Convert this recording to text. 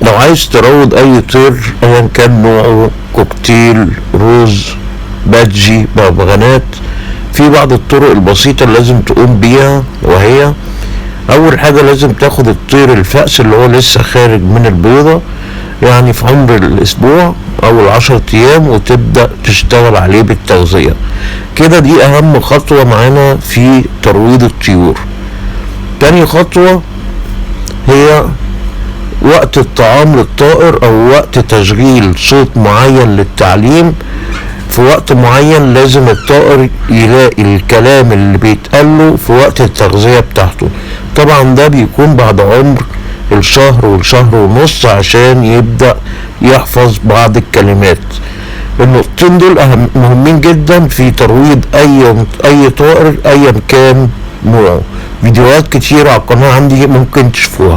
لو عايز تروض اي طير ايا كان نوعه، كوكتيل، روز، بادجي، بغبغانات، في بعض الطرق البسيطة اللي لازم تقوم بيها، وهي اول حاجة لازم تاخد الطير الفأس اللي هو لسه خارج من البيضة، يعني في عمر الاسبوع او ال10 ايام، وتبدأ تشتغل عليه بالتغذية. كده دي اهم خطوة معانا في ترويض الطيور. تاني خطوة هي وقت الطعام للطائر او وقت تشغيل صوت معين للتعليم. في وقت معين لازم الطائر يلاقي الكلام اللي بيتقاله في وقت التغذية بتاعته. طبعا ده بيكون بعد عمر الشهر والشهر ونص عشان يبدأ يحفظ بعض الكلمات. النقطتين دول مهمين جدا في ترويض اي طائر ايا كان نوعه. فيديوهات كتير على القناة عندي ممكن تشوفوها.